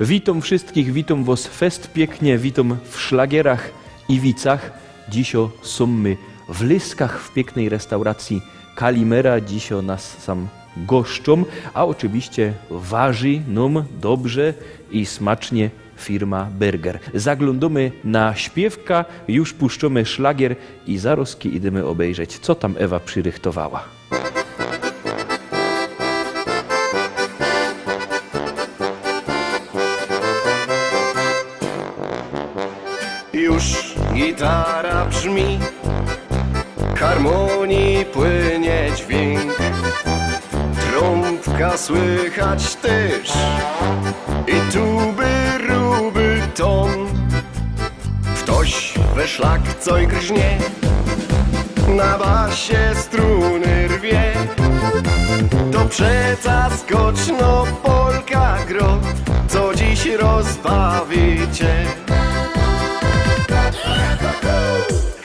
Witam wszystkich, witam was fest pięknie, witam w szlagierach i wicach. Dzisio są my w Lyskach w pięknej restauracji Kalimera. Dzisio nas sam goszczą, a oczywiście waży nam dobrze i smacznie firma Berger. Zaglądamy na śpiewka, już puszczamy szlagier i zaroski idziemy obejrzeć, co tam Ewa przyrychtowała. Już gitara brzmi, harmonii płynie dźwięk, trąbka słychać też i tuby, ruby ton. Ktoś we szlak coś grznie, na basie struny rwie, to przeca skoczno polka gro, co dziś rozbawi cię.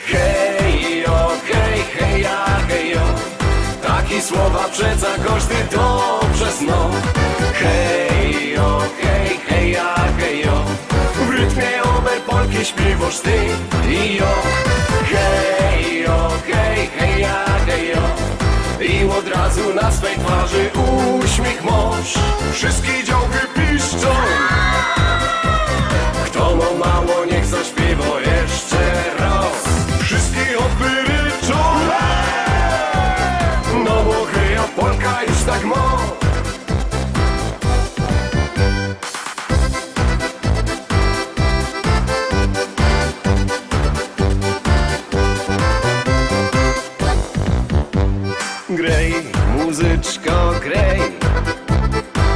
Hejo, hej, heja, hejo, takie słowa przeca każdy dobrze zna. Hejo, hej, heja, hejo, w rytmie ober polki śpiewasz ty i jo. Hejo, hej, heja, hejo, i od razu na swej twarzy uśmiech masz. Wszystkie działky piszczą, kto ma mało, niech zaśpiewa jeszcze raz. Wszystkie opery ryczą, no bo heja polka już tak ma. Grej, muzyczko, grej,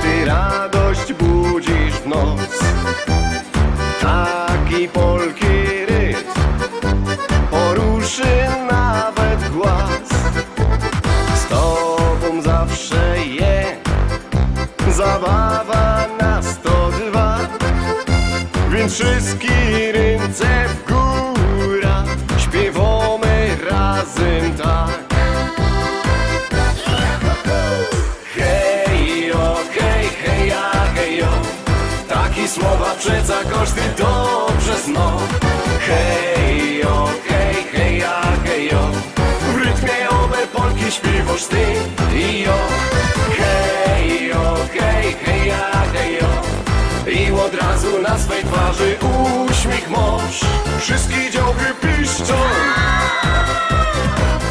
ty radość budzisz w noc. Taki polki rytm poruszy nawet głaz. Z tobą zawsze zabawa na 102, więc wszystkie ręce w górę, śpiewamy razem tak. Hejo, hej, heja, hejo, takie słowa przeca każdy dobrze zna. Hejo, hej, heja, hejo, w rytmie ober polki śpiewasz ty i jo. Hejo, hej, heja, hejo, i od razu na swej twarzy uśmiech masz. Wszystkie działky piszczą,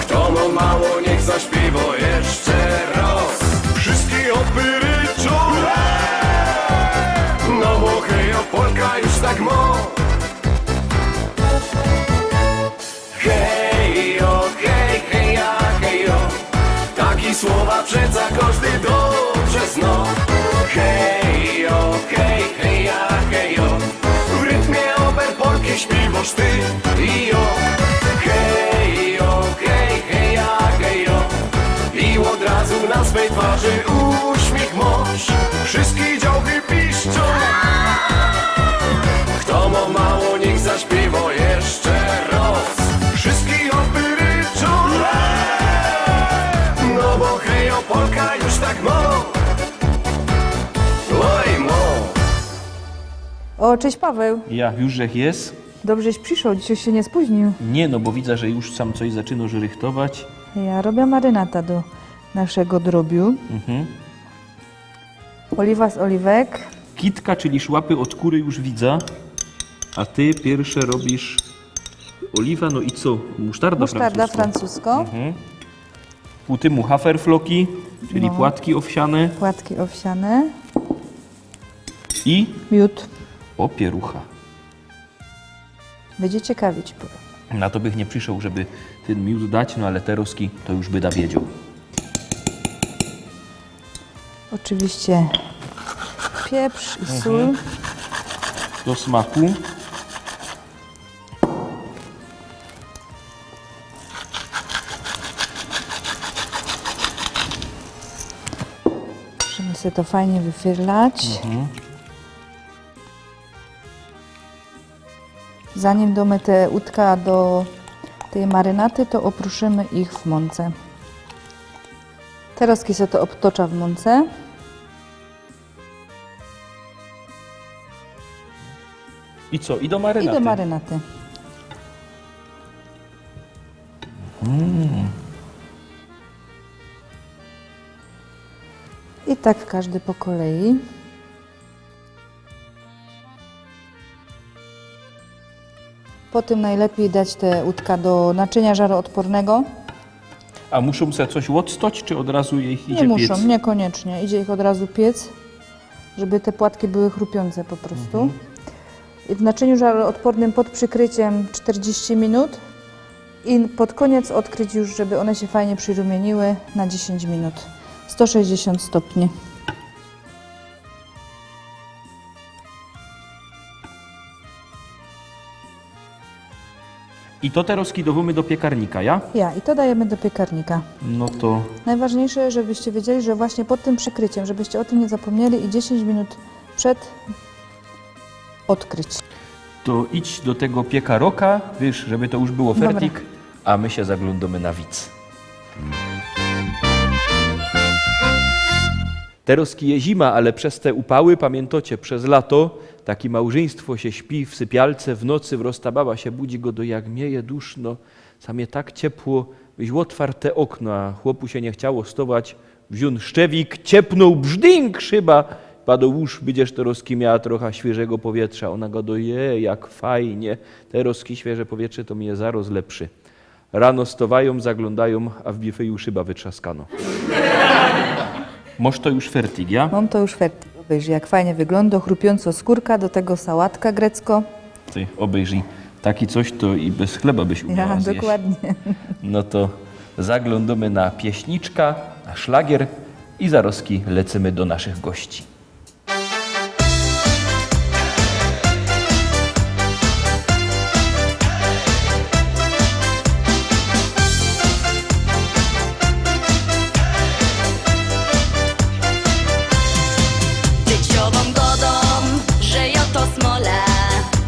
kto ma mało, niech zaśpiewa jeszcze raz. Wszystkie opery ryczą, no bo hejo polka już tak ma. Hejo, hej, heja, hejo, takie słowa przeca każdy dobrze zna. Hejo, hej, heja, hejo, w rytmie ober polki śpiewasz ty i jo. Hejo, hej, heja, hejo, i od razu na swej twarzy uśmiech masz. Wszystkie działky piszczą, kto ma mało, niech zaśpiewa jeszcze raz. Wszystkie opery ryczą, no bo hejo polka już tak ma. Oj mo. O, cześć Paweł. Ja, już żech jest? Dobrześ przyszedł, dzisiaj się nie spóźnił. Nie, no bo widzę, że już sam coś zaczynasz rychtować. Ja robię marynata do naszego drobiu. Oliwa z oliwek. Kitka, czyli szłapy od kury już widzę. A ty pierwsze robisz oliwa, no i co? Musztarda francusko. Ku temu haferfloki, czyli płatki owsiane Płatki owsiane. i Miód. opierucha. Będzie ciekawie ci powiem. Na to bych nie przyszedł, żeby ten miód dać, no ale te roski to już by da wiedział. Oczywiście pieprz i sól. Do smaku. Możemy se to fajnie wyfyrlać. Zanim damy te łódka do tej marynaty, to opruszymy ich w mące. Teraz se to obtocza w mące. I co? I do marynaty? I do marynaty. I tak każdy po kolei. Potem najlepiej dać te łódka do naczynia żaroodpornego. A muszą sobie coś odstoć, czy od razu ich idzie Nie muszą, piec? niekoniecznie. Idzie ich od razu piec, żeby te płatki były chrupiące po prostu. I w naczyniu żaroodpornym pod przykryciem 40 minut i pod koniec odkryć już, żeby one się fajnie przyrumieniły na 10 minut. 160 stopni. I to teraz skidowamy do piekarnika, ja? I to dajemy do piekarnika. No to... Najważniejsze, żebyście wiedzieli, że właśnie pod tym przykryciem, żebyście o tym nie zapomnieli i 10 minut przed odkryć. To idź do tego piekaroka, wiesz, żeby to już było Dobra. fertik, a my się zaglądamy na widz. Teraz kije zima, ale przez te upały, pamiętacie, przez lato, takie małżeństwo się śpi w sypialce, w nocy wrosta baba się budzi go do jak mieje duszno, samie tak ciepło, byś otwarte okno, a chłopu się nie chciało stować, wziął szczewik, ciepnął brzding szyba, padł łóż, będziesz teraz miała trochę świeżego powietrza, ona go doje, jak fajnie, teraz świeże powietrze to mi je zaraz lepszy. Rano stowają, zaglądają, a w bifeju szyba wytrzaskano. Moż to już fertig, ja? Mam to już fertig. Obejrzyj, jak fajnie wygląda, chrupiąco skórka, do tego sałatka grecko. Ty obejrzyj, taki coś to i bez chleba byś umiała Ja, zjeść. dokładnie. No to zaglądamy na pieśniczka, na szlagier i zaroski lecimy do naszych gości. Dzieciową godą, że jo to smola,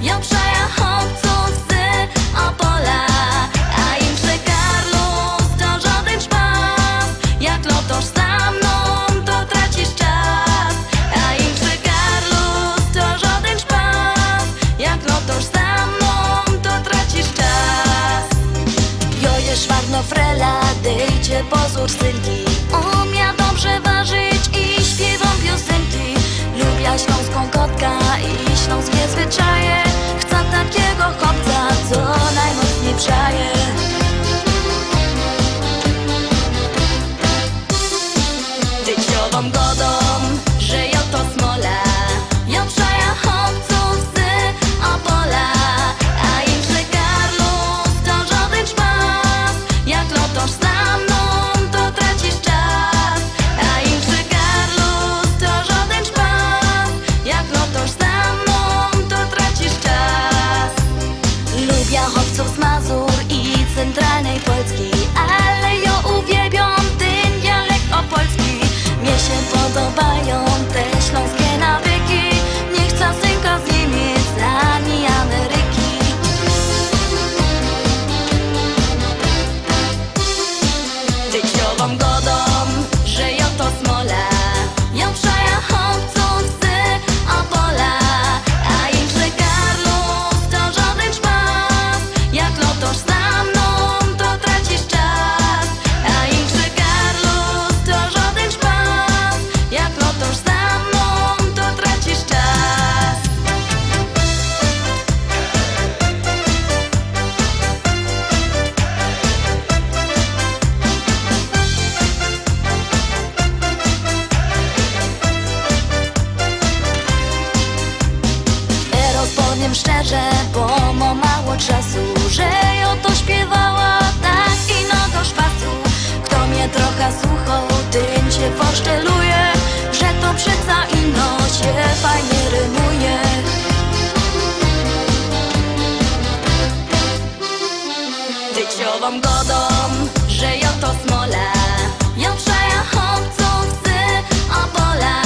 jo przeja chłopców z Opola, a im przy Karlus to żaden szpas, jak lotosz za mną, to tracisz czas, a im przy Karlus to żaden szpas, jak lotosz za mną, to tracisz czas. Jo je szwarno frela, dejcie pozór synki, umia dobrze ważyć i śpiewam piosenki. Lubię śląską kotka i śląskie zwyczaje, chcę takiego chłopca, co najmocniej przaje. Dzieciową godą, że jo to smola, jo przaja chłopców z Opola, a im przy Karlus to żaden szpas, jak lotosz za mną, to tracisz czas, a im przy Karlus to żaden szpas, jak lotosz za mną, to tracisz czas. Lubię chłopców z Mazur i centralnej Polski, ale jo uwielbiam ten dialekt opolski. Mnie się podobają te śląskie nawyki, nie chcę synka z Niemiec ani Ameryki. Dzieciową godą, że jo to smola, jo przaja chłopców z Opola, a im przy Karlus to żaden szpas, jak lotosz za mną, to tracisz czas, a im przy Karlus to żaden szpas, jak lotosz za mną, to tracisz czas. Powiem szczerze, bo ma mało czasu, że jo to śpiewała tak ino do szpasu. Kto mnie trochę słuchał, tym się poszczeluje, że to przeca ino się fajnie rymuje. Dzieciową godą, że jo to smola, jo przaja chłopców z Opola,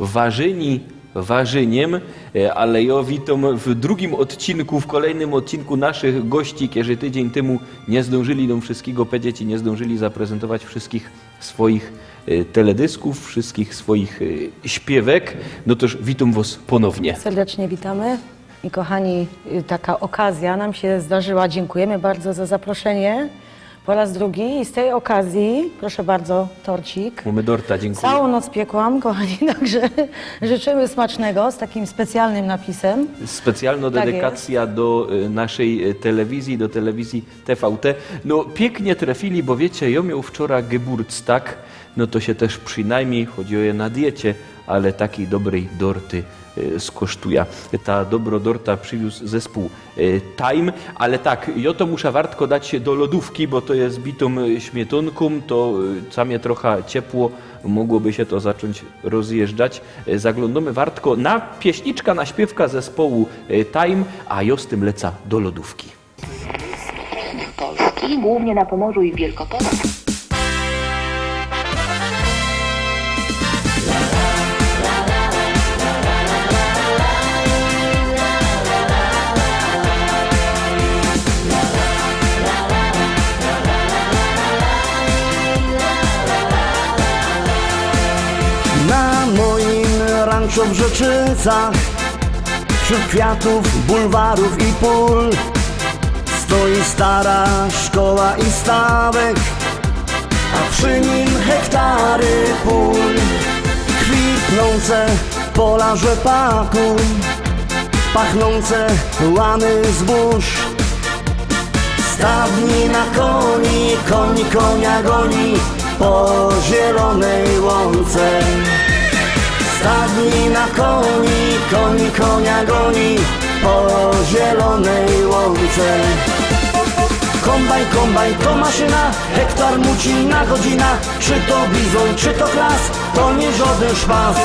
Warzyni Warzyniem, ale ja witam w drugim odcinku, w kolejnym odcinku naszych gości, którzy tydzień temu nie zdążyli nam wszystkiego powiedzieć i nie zdążyli zaprezentować wszystkich swoich teledysków, wszystkich swoich śpiewek. No toż witam was ponownie. Serdecznie witamy i kochani, taka okazja nam się zdarzyła. Dziękujemy bardzo za zaproszenie po raz drugi i z tej okazji, proszę bardzo, torcik. Mamy dorta, dziękuję. Całą noc piekłam, kochani, także życzymy smacznego z takim specjalnym napisem. Specjalna Tak dedykacja do naszej telewizji, do telewizji TVT. No pięknie trafili, bo wiecie, ja miał wczoraj Geburtstag, no to się też przynajmniej, chodzi o je na diecie, ale takiej dobrej dorty skosztuje. Ta dobrodorta przywiózł zespół Time, ale tak, ja to muszę wartko dać się do lodówki, bo to jest bitą śmietonką, to samie trochę ciepło, mogłoby się to zacząć rozjeżdżać. Zaglądamy wartko na pieśniczka, na śpiewka zespołu Time, a ja z tym leca do lodówki. Polski, głównie na Pomorzu i Wielkopolsce. Na moim rancho w Rzeczycach, wśród kwiatów, bulwarów i pól, stoi stara szkoła i stawek, a przy nim hektary pól. Kwitnące pola rzepaku, pachnące łany zbóż. Stadni na koń konia goni po zielonej łące. Stadni na koń konia goni po zielonej łące. Kombajn to maszyna, hektar muci na godzina. Czy to bizon, czy to klas, to nie żaden szpas.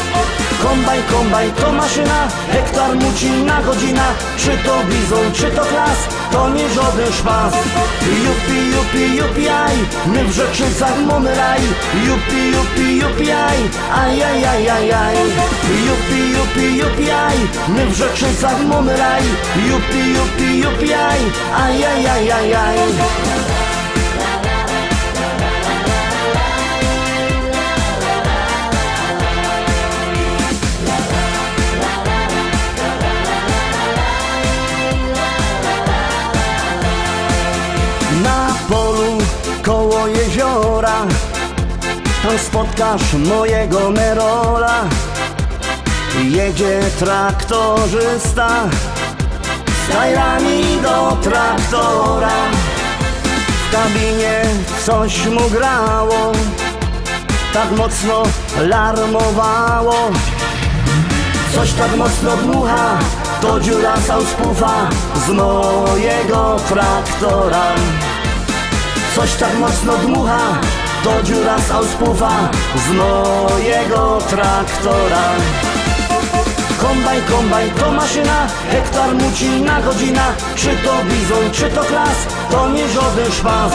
Kombajn to maszyna, hektar muci na godzina. Czy to bizon, czy to klas, to nie żaden szpas. Jupi, aj, my w Rzeczycach mamy raj. Jupi, aj, aj. Jupi, aj, my w Rzeczycach mamy raj. Jupi, aj, aj. Na polu koło jeziora, tam spotkasz mojego Merola. Jedzie traktorzysta z tajrami do traktora. W kabinie coś mu grało, tak mocno larmowało. Coś tak mocno dmucha, to dziura sauspufa z mojego traktora. Coś tak mocno dmucha, to dziura sauspufa z mojego traktora. Kombajn to maszyna, hektar muci na godzina. Czy to bizon, czy to klas, to nie żaden szpas.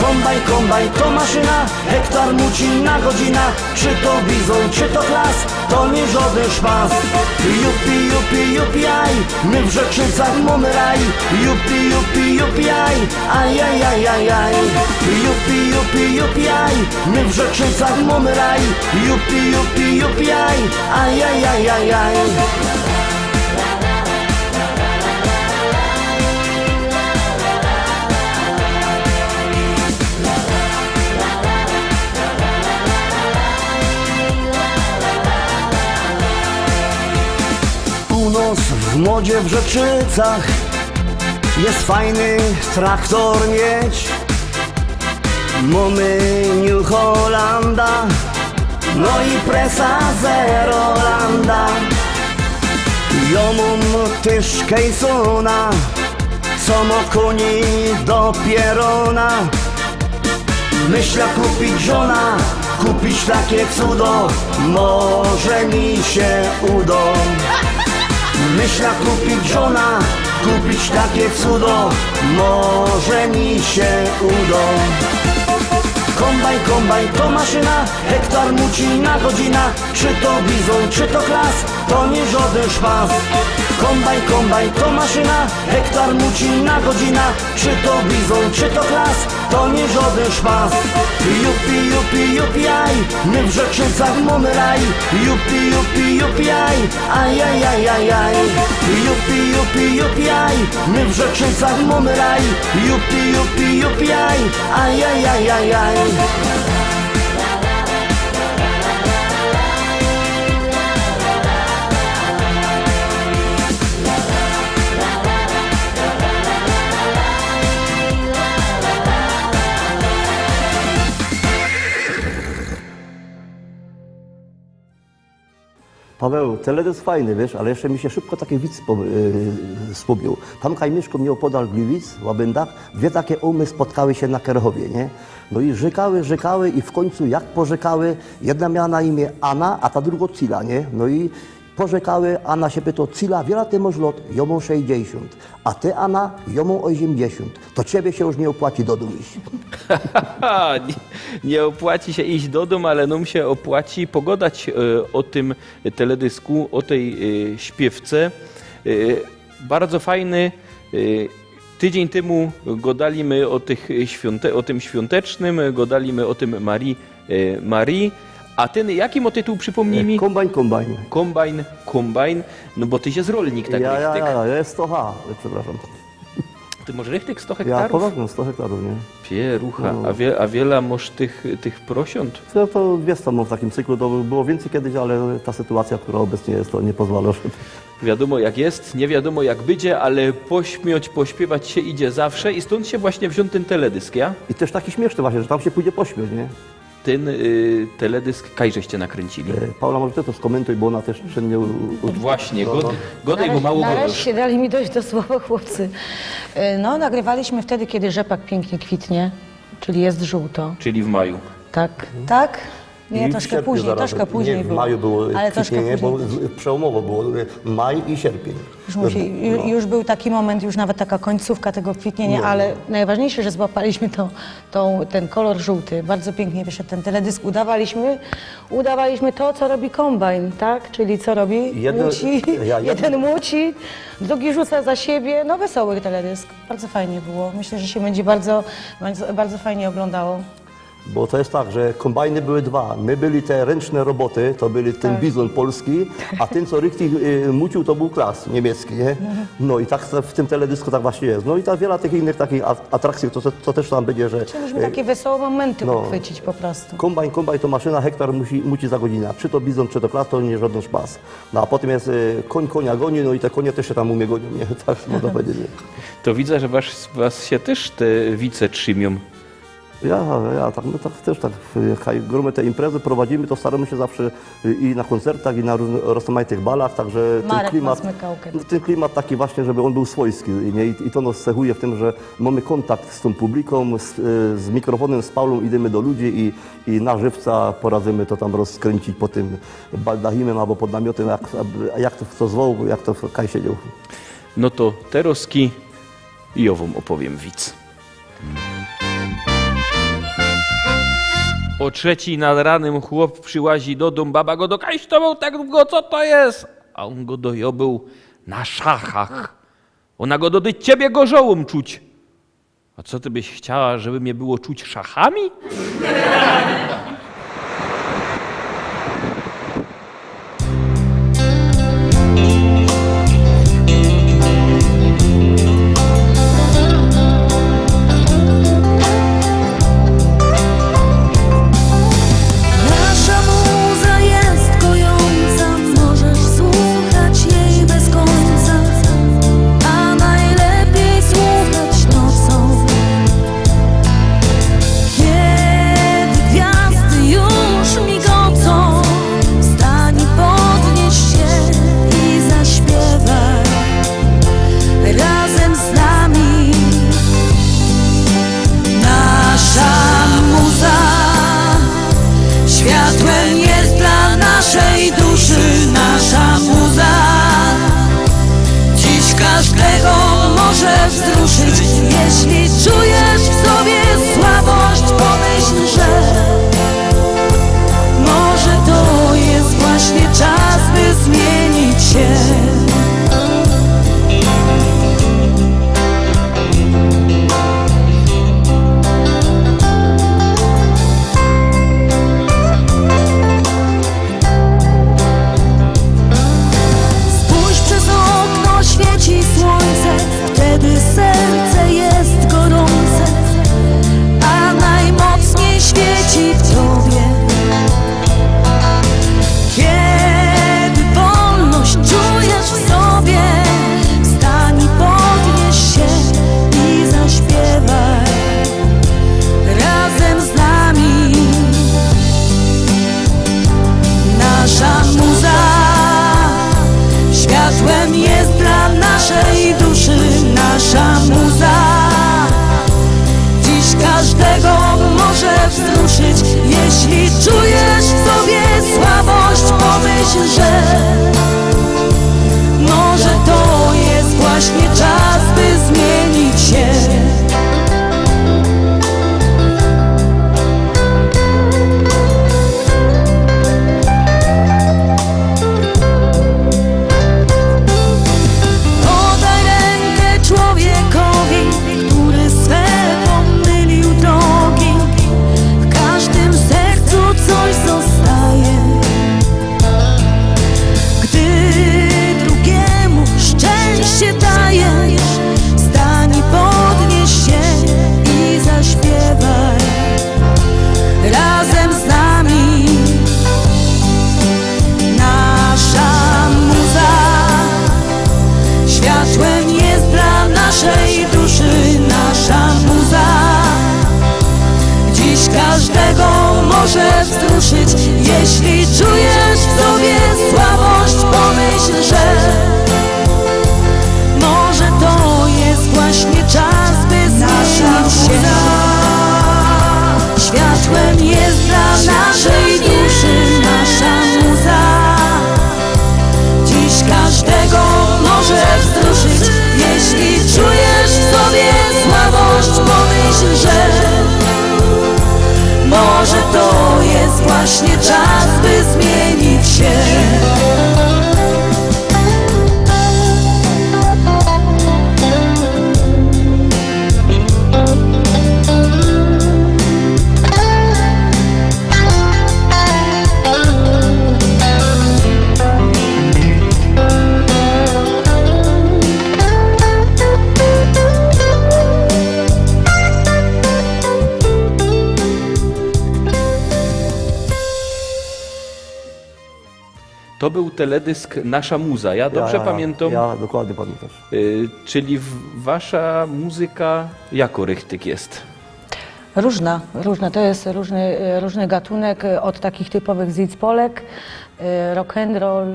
Kombajn to maszyna, hektar muci na godzina. Czy to bizon, czy to klas, to nie żaden szpas. Jupi, aj, my w Rzeczycach mamy raj. Jupi, aj, aj. Jupi, aj, my w Rzeczycach mamy raj. Jupi, aj, aj. Północ w modzie w Rzeczycach, jest fajny traktor mieć. Mamy New Hollanda, no i presa Zerolanda. Ja mam też Kejsona, co ma koni do pierona. Myślę kupić żona, kupić takie cudo, może mi się uda. Myślę kupić żona, kupić takie cudo, może mi się uda. Kombajn, kombajn to maszyna, hektar mucina godzina. Czy to bizon, czy to klas, to nie żaden szpas. Kombajn, kombajn to maszyna, hektar mucina godzina. Czy to bizon, czy to klas, to nie żaden szpas. Jupi, jupi, jupi, aj, my w Rzeczycach mamy raj. Jupi, jupi, jupi, aj, aj, aj, aj, aj, aj. Jupi, jupi, jupi, aj, my w Rzeczycach mamy raj. Jupi, jupi, jupi, aj, aj, aj, aj, aj, aj. Paweł, teledysk fajny, wiesz, ale jeszcze mi się szybko taki widz wspomniał. Tam Kajmieszko miał podal Gliwic, w Łabędach, dwie takie umy spotkały się na Kerchowie, nie? No i rzekały i w końcu jak porzekały, jedna miała na imię Anna, a ta druga Cila, nie? No i porzekały, Anna się pyta, Cila, wiele ty masz lot? Ja mam 60, a ty, Anna, ja mam 80. To ciebie się już nie opłaci do domu iść. Nie opłaci się iść do domu, ale nam się opłaci pogadać o tym teledysku, o tej śpiewce. Bardzo fajny. Tydzień temu gadaliśmy o tym świątecznym, gadaliśmy o tym Marii. A ten, jaki ma tytuł, przypomnij mi? Kombajn, kombajn. Kombajn, no bo ty się z rolnik, tak? Ja jest 100 przepraszam. Ty masz rychtyk 100 Ja hektarów? poważnie 100 hektarów, nie? Pierucha, No. a wiele masz tych prosiąt? To 200 mam w takim cyklu, to było więcej kiedyś, ale ta sytuacja, która obecnie jest, to nie pozwala, żeby... Wiadomo jak jest, nie wiadomo jak będzie, ale pośmiać, pośpiewać się idzie zawsze i stąd się właśnie wziął ten teledysk, ja? I też taki śmieszny właśnie, że tam się pójdzie pośmiać, nie? Ten teledysk kaj żeście nakręcili. Paula, może ty to skomentuj, bo ona też przednio... Właśnie, godaj, bo mało godasz. Nareszcie dali mi dojść do słowa, chłopcy. No, nagrywaliśmy wtedy, kiedy rzepak pięknie kwitnie, czyli jest żółto. Czyli w maju. Tak, tak? Nie, I w troszkę sierpniu później, zarazem. troszkę później nie, w było. maju było Ale troszkę kwitnienie, bo później. przełomowo było maj i sierpień. Już był taki moment, już nawet taka końcówka tego kwitnienia, No. ale najważniejsze, że złapaliśmy ten kolor żółty. Bardzo pięknie wyszedł ten teledysk. Udawaliśmy to, co robi kombajn, tak? Czyli co robi? Jeden muci, drugi rzuca za siebie. No wesoły teledysk. Bardzo fajnie było. Myślę, że się będzie bardzo fajnie oglądało. Bo to jest tak, że kombajny były dwa. My byli te ręczne roboty, to byli ten bizon polski, a ten, co richtig mucił, to był klas niemiecki, nie? No i tak w tym teledysku tak właśnie jest. No i tak wiele tych innych takich atrakcji, to też tam będzie, że... Chcieliśmy takie wesołe momenty no. uchwycić po prostu. Kombajn to maszyna, hektar muci za godzinę. Czy to bizon, czy to klas, to nie żaden szpas. No a potem jest koń konia goni, no i te konie też się tam umie gonią, nie? Tak można powiedzieć. Nie? To widzę, że was się też te wice trzymią. Ja tak, my tak też tak, jak gromy te imprezy prowadzimy, to staramy się zawsze i na koncertach, i na rozmaitych balach, także Marek ma smykałkę. ten klimat taki właśnie, żeby on był swojski, nie? I to nas cechuje w tym, że mamy kontakt z tą publiką, z mikrofonem, z Paulą idziemy do ludzi i na żywca poradzimy to tam rozkręcić po tym baldachimem albo pod namiotem, jak to kto zwoł, jak to kaj siedział. No to teroski i ową opowiem widz. O 3:00 nad ranem chłop przyłazi do domu, baba go dokajś to był tak długo, co to jest? A on go dojobył na szachach. Ona go dodyć ciebie gorzołom czuć. A co ty byś chciała, żeby mnie było czuć szachami? Nasza muza jest kojąca, możesz słuchać jej bez końca, a najlepiej słuchać nocą. Kiedy gwiazdy Światłem jest dla naszej duszy nasza muza. Dziś każdego może wzruszyć. Jeśli czujesz w sobie słabość, pomyśl, że może to jest właśnie czas, by zmienić się. Podaj rękę człowiekowi, który swe pomylił drogi. W każdym sercu coś zostaje, gdy drugiemu szczęście dajesz. Stań i podnieś się i zaśpiewaj razem z nami. Nasza muza światłem jest dla naszej duszy nasza muza. Dziś każdego może wzruszyć. Jeśli czujesz w sobie słabość, pomyśl, że może to jest właśnie czas, by zmienić się. Światłem jest dla naszej duszy nasza muza. Dziś każdego może wzruszyć. Jeśli czujesz w sobie słabość, pomyśl, że może to jest właśnie czas, by zmienić się. To był teledysk Nasza Muza. Ja dobrze pamiętam. Ja dokładnie pamiętam. Czyli wasza muzyka jako rychtyk jest? Różna. To jest różny gatunek, od takich typowych zicpolek, rock and roll,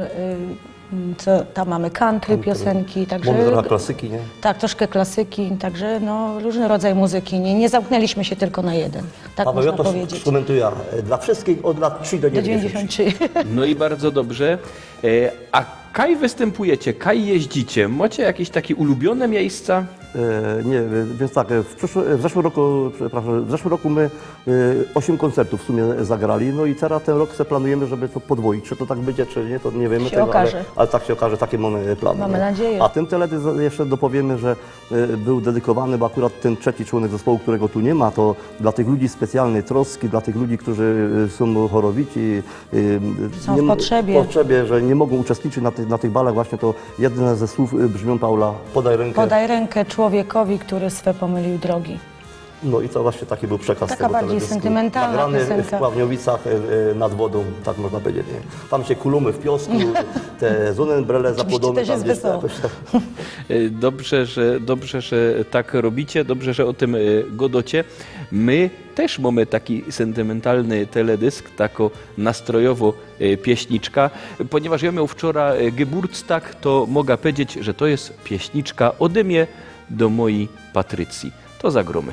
co tam mamy country, piosenki, także Mamy trochę klasyki, nie? tak, troszkę klasyki, także no, różny rodzaj muzyki. Nie zamknęliśmy się tylko na jeden, tak Paweł, można ja to powiedzieć. instrumentuję dla wszystkich od lat 3 do Do 93. 93. No i bardzo dobrze. A kaj występujecie, kaj jeździcie? Macie jakieś takie ulubione miejsca? Nie, więc tak, w zeszłym roku my 8 koncertów w sumie zagrali, no i teraz ten rok sobie planujemy, żeby to podwoić. Czy to tak będzie, czy nie, to nie wiemy Się tego, okaże. ale tak się okaże, takie mamy plany. Mamy nie? nadzieję. A ten teledysk jeszcze dopowiemy, że był dedykowany, bo akurat ten trzeci członek zespołu, którego tu nie ma, to dla tych ludzi specjalnej troski, dla tych ludzi, którzy są chorowici, Są w potrzebie. że nie mogą uczestniczyć na tych balach, właśnie to jedne ze słów brzmią, Paula, podaj rękę. Podaj rękę człowiekowi, który swe pomylił drogi. No i to właśnie taki był przekaz Taka tego bardziej teledysku. sentymentalna Nagrany piosenka. w Pławniowicach nad wodą, tak można powiedzieć. Nie? Tam się kulumy w piosku, te zonenbrele zapłodone. też jest tam gdzieś wesoło. jakoś tak. Dobrze, że tak robicie, dobrze, że o tym godocie. My też mamy taki sentymentalny teledysk, tako nastrojowo pieśniczka. Ponieważ ja miał wczoraj Geburtstag, to mogę powiedzieć, że to jest pieśniczka ode mnie do mojej Patrycji. To zagromy.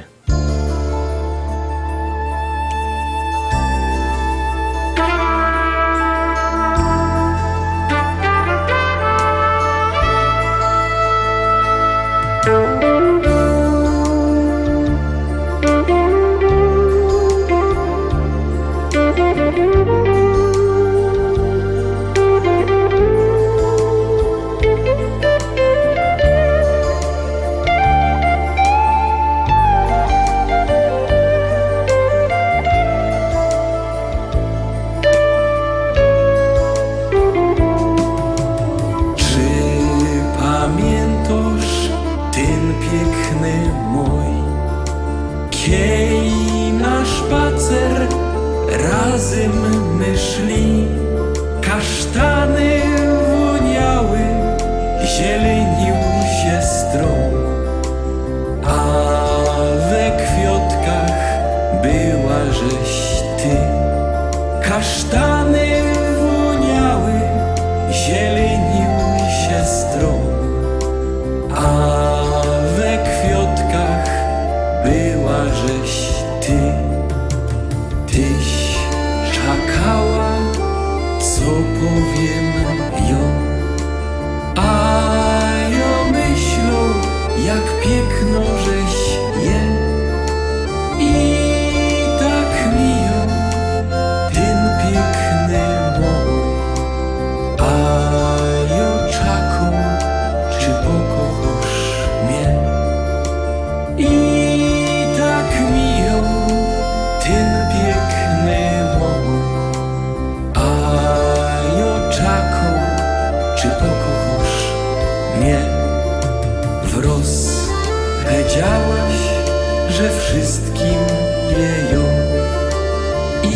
razem my szli, kasztany woniały, zielenił się stron, a we kwiatkach była żeś ty. Kasztany woniały, zielenił się stron. razem jo. A jo myślą, jak piękno żeś je. I tak mijo ten piękny mój. A jo czaką, czy pokochasz mnie? I tak mijo ten piękny mój. A jo czaką, czy pokochasz mnie? Wroz powiedziałaś, że wszystkim jeją. I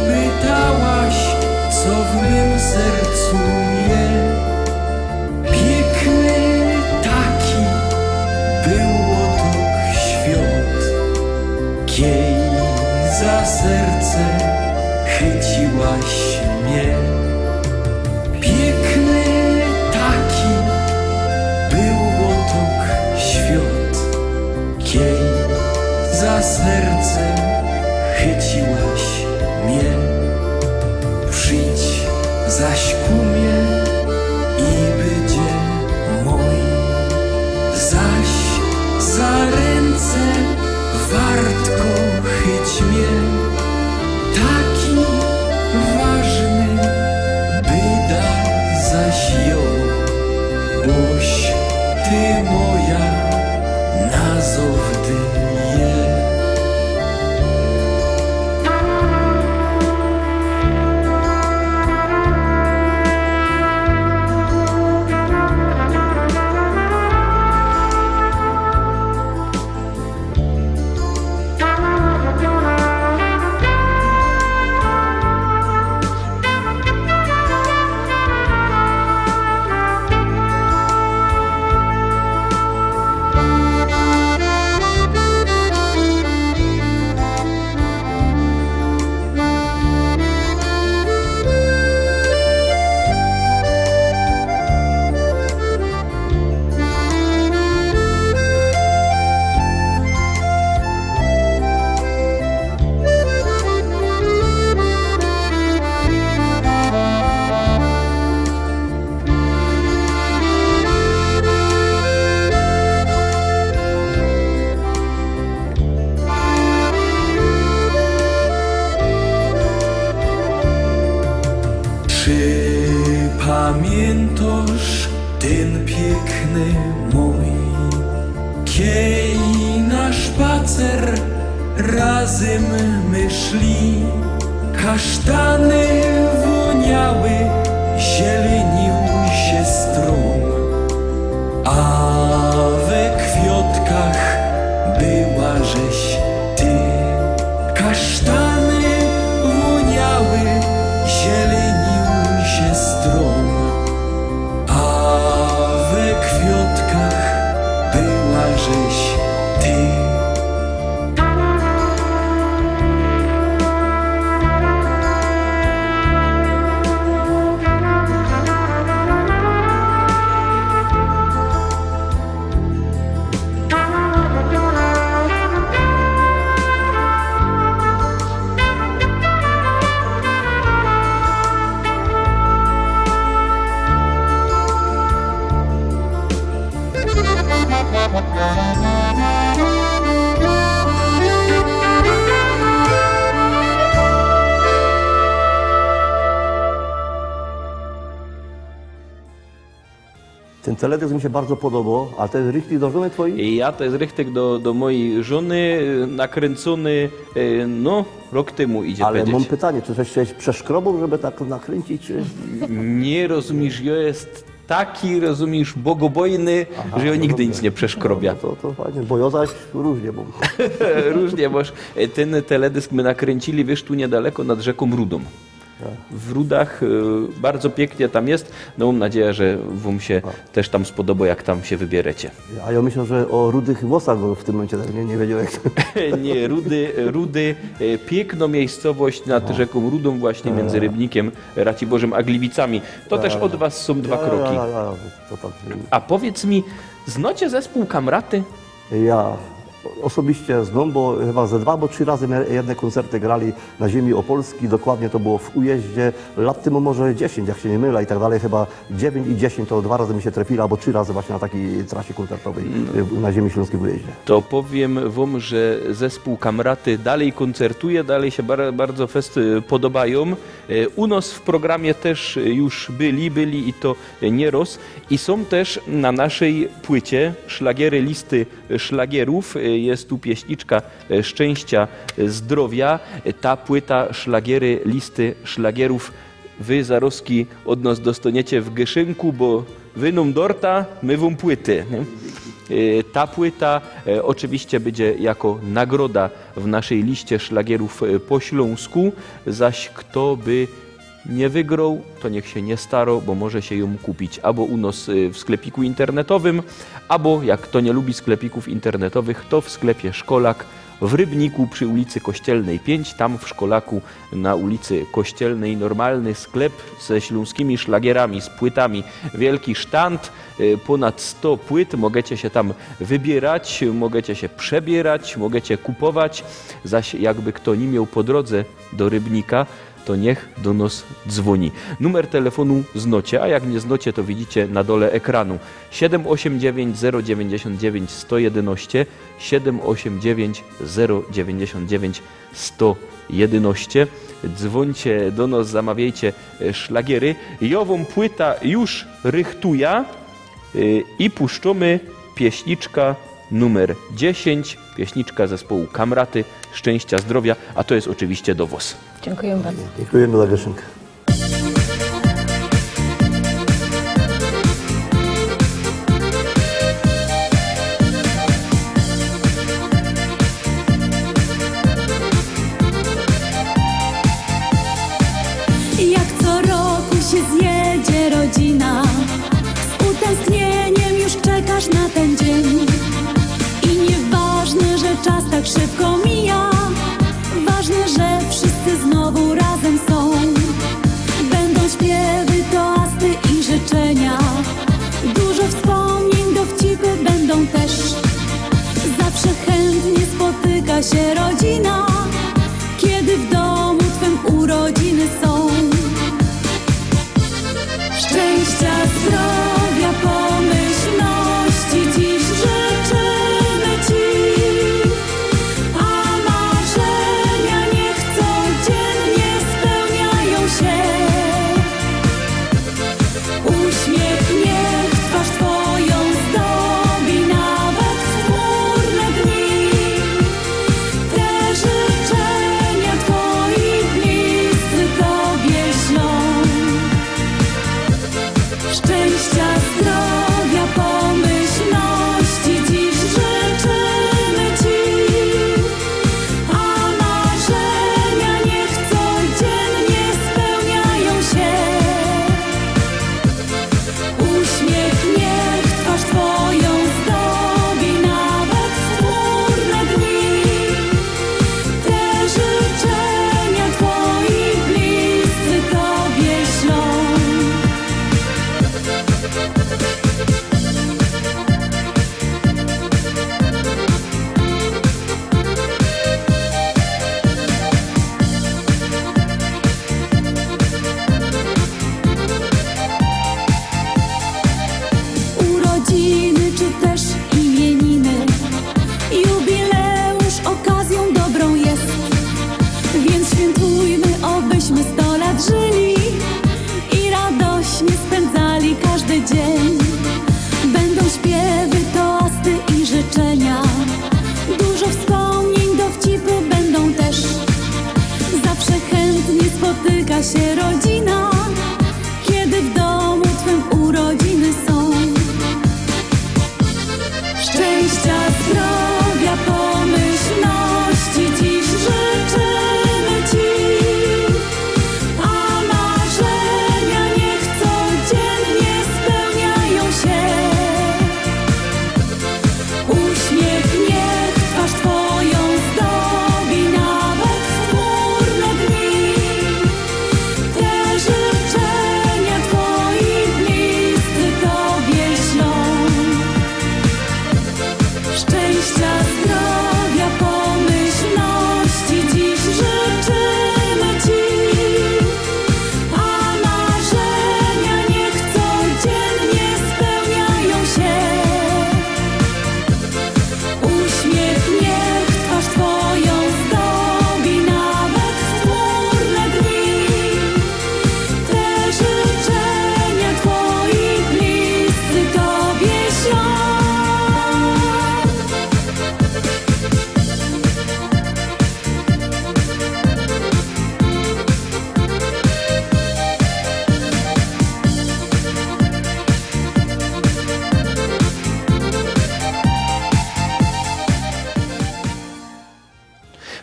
pytałaś, co w mym sercu je. Piękny taki był otok świat, kiej za serce chyciłaś mnie. Piękny taki był otok świat, kiej za serce chyciłaś mnie. Przyjdź zaś ku mnie i będzie mój. Zaś za ręce wartko chyć mnie. Taki ważny byda zaś ją, boś ty moja nazowdy je. Czy pamiętasz ten piękny mój, kiej na szpacer razem my szli? Kasztany woniały, zielenił się stron, a we kwiatkach była żeś ty. Kasztany woniały, zielenił się stron, a we kwiatkach była żeś ty. Ten teledysk mi się bardzo podobał, a ten rychty do żony twojej? I ja to jest rychtek do mojej żony, nakręcony, no, rok temu idzie Ale powiedzieć. mam pytanie, czy coś przeszkrobał, żeby tak nakręcić? Czy... Nie rozumiesz, ja jest taki, rozumiesz, bogobojny, że ja nigdy nic nie przeszkrobia. To fajnie, bo ja zaś różnie mam. Różnie, bo ten teledysk my nakręcili, wiesz, tu niedaleko nad rzeką Rudą. W Rudach bardzo pięknie tam jest. No mam nadzieję, że wam się też tam spodoba, jak tam się wybierecie. A ja myślę, że o rudych włosach bo w tym momencie tak nie wiedziałem. Nie, Rudy, piękną miejscowość nad rzeką Rudą, właśnie między Rybnikiem, Raciborzem a Gliwicami. To też od was są dwa kroki. To tak. A powiedz mi, znacie zespół Kamraty? Ja osobiście znam, bo chyba ze 2 albo 3 razy jedne koncerty grali na ziemi opolskiej, dokładnie to było w Ujeździe, lat temu może 10, jak się nie mylę i tak dalej, chyba 9 i 10 to 2 razy mi się trafili, albo 3 razy właśnie na takiej trasie koncertowej na ziemi śląskiej w Ujeździe. To powiem wam, że zespół Kamraty dalej koncertuje, dalej się bardzo fest podobają. U nas w programie też już byli i to nieraz. I są też na naszej płycie szlagiery listy szlagierów. Jest tu pieśniczka Szczęścia, Zdrowia. Ta płyta szlagiery listy szlagierów wy zaroski od nas dostaniecie w Gyszynku, bo wy nam dorta, my wam płyty. Nie? Ta płyta oczywiście będzie jako nagroda w naszej liście szlagierów po śląsku, zaś kto by nie wygrał, to niech się nie staro, bo może się ją kupić albo u nas w sklepiku internetowym, albo jak kto nie lubi sklepików internetowych, to w sklepie Szkolak w Rybniku przy ulicy Kościelnej 5, tam w Szkolaku na ulicy Kościelnej normalny sklep ze śląskimi szlagierami, z płytami, wielki sztand, ponad 100 płyt, możecie się tam wybierać, możecie się przebierać, możecie kupować, zaś jakby kto nie miał po drodze do Rybnika, to niech do nas dzwoni. Numer telefonu znocie, a jak nie znocie, to widzicie na dole ekranu. 789 099 111, 789 099 111. Dzwońcie do nas, zamawiajcie szlagiery. Jową płyta już rychtuje i puszczamy pieśniczka numer 10, pieśniczka zespołu Kamraty, Szczęścia, Zdrowia, a to jest oczywiście do was. Dziękuję bardzo. Dziękujemy za Gyszynkę. Jak co roku się zjedzie rodzina, z utęsknieniem już czekasz na ten dzień. I nieważne, że czas tak szybko mija, ważne, że wszyscy znowu razem są. Będą śpiewy, toasty i życzenia, dużo wspomnień, dowcipy będą też. Zawsze chętnie spotyka się rodzina, kiedy w domu twym urodziny są. Szczęścia, zdrowia, pomyślności dziś życzymy ci, a marzenia niech codziennie spełniają się. Uśmiech niech twarz twoją zdobi nawet w chmurne dni.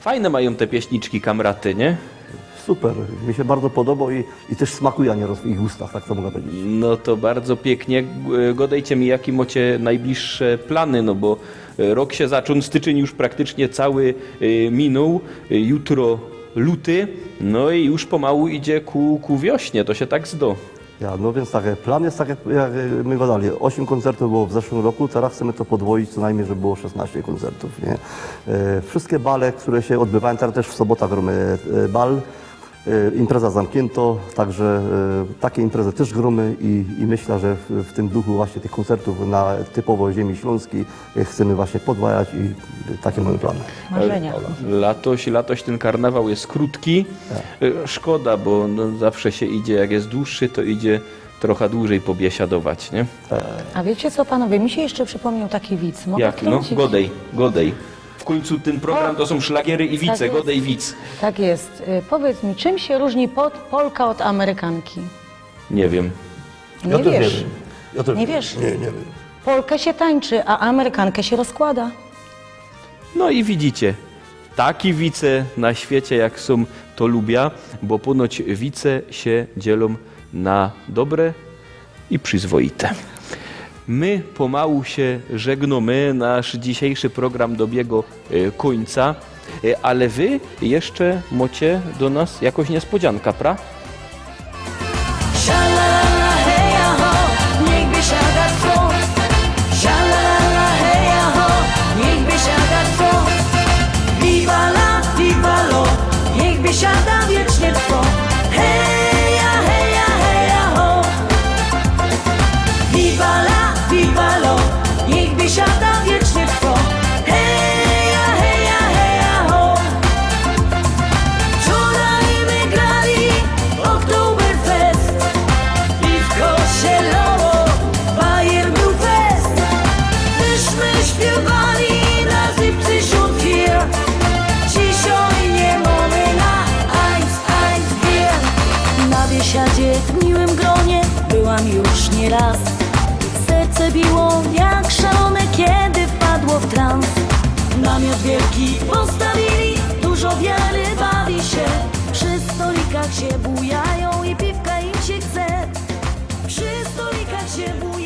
Fajne mają te pieśniczki kamraty, nie? Super, mi się bardzo podoba i też smakuje nieraz w ich ustach, tak to mogę powiedzieć. No to bardzo pięknie. Godejcie mi, jakie macie najbliższe plany, no bo rok się zaczął, styczeń już praktycznie cały minął, jutro luty, no i już pomału idzie ku wiośnie, to się tak zdo. Ja, no więc tak, plan jest tak, jak my gadali. 8 koncertów było w zeszłym roku, teraz chcemy to podwoić co najmniej, żeby było 16 koncertów. Nie? Wszystkie bale, które się odbywają, teraz też w sobotę gromy bal, impreza zamknięto, także takie imprezy też gromy i myślę, że w tym duchu właśnie tych koncertów na typowo ziemi śląskiej chcemy właśnie podwajać i takie mamy plany. Marzenia. Latoś ten karnawał jest krótki. Szkoda, bo no zawsze się idzie, jak jest dłuższy, to idzie trochę dłużej pobiesiadować, nie? A wiecie co, panowie, mi się jeszcze przypomniał taki widz. Mogę Jak? No, wtrącić? godej. W końcu ten program to są szlagiery i wice, Tak jest. godej wic. Tak jest. Powiedz mi, czym się różni Polka od Amerykanki? Nie wiem. Nie wiesz. Ja też Nie wiesz? Nie wiem. Polkę się tańczy, a Amerykankę się rozkłada. No i widzicie, taki wice na świecie jak są, to lubię, bo ponoć wice się dzielą na dobre i przyzwoite. My pomału się żegnamy, nasz dzisiejszy program dobiegł końca, ale wy jeszcze macie do nas jakąś niespodzianka, pra? Sha-la-la-la, heja ho, niech by siada two. Sha-la-la-la, heja ho, niech by siada two. Viva la, viva lo, niech by siada wiecznie two. Heja, heja, heja ho. Viva lo, niech by siada wiecznie two. Heja, heja, heja ho. Wczoraj my grali Oktoberfest i w Kościelowo Bayer był fest. Myśmy śpiewali na Siebzig hier. Dzisiaj nie mamy na eins bier. Na biesiadzie w miłym gronie byłam już nieraz. Serce biło jak szalone, kiedy wpadło w trans. Namiot wielki postawili, dużo wiary bawi się. Przy stolikach się bujają i piwka im się chce. Przy stolikach się bujają.